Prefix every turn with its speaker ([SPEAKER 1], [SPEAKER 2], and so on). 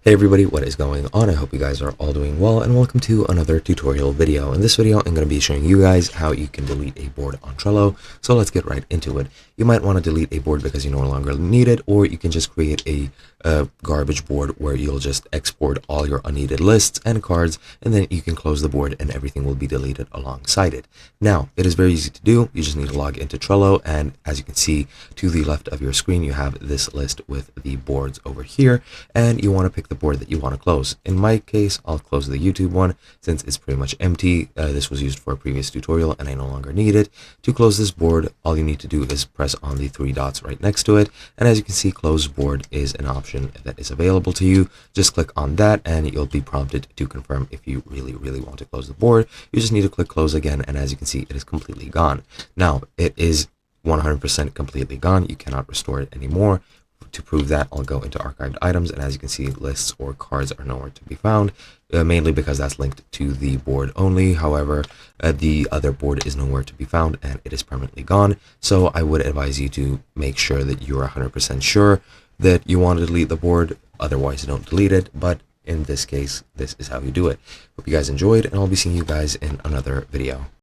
[SPEAKER 1] Hey everybody, what is going on? I hope you guys are all doing well, and welcome to another tutorial video. In this video, I'm going to be showing you guys how you can delete a board on Trello. So let's get right into it. You might want to delete a board because you no longer need it, or you can just create a garbage board where you'll just export all your unneeded lists and cards, and then you can close the board and everything will be deleted alongside it. Now, it is very easy to do. You just need to log into Trello, and as you can see to the left of your screen, you have this list with the boards over here, and you want to pick the board that you want to close. In my case, I'll close the YouTube one since it's pretty much empty. This was used for a previous tutorial and I no longer need it. To close this board, all you need to do is press on the three dots right next to it, and as you can see, close board is an option that is available to you. Just click on that and you'll be prompted to confirm if you really want to close the board. You just need to click close again, and as you can see, it is completely gone. Now it is 100% completely gone. You cannot restore it anymore. To prove that, I'll go into archived items, and as you can see, lists or cards are nowhere to be found, mainly because that's linked to the board only. However, the other board is nowhere to be found and it is permanently gone. So I would advise you to make sure that you're 100% sure that you want to delete the board. Otherwise, don't delete it. But in this case, this is how you do it. Hope you guys enjoyed, and I'll be seeing you guys in another video.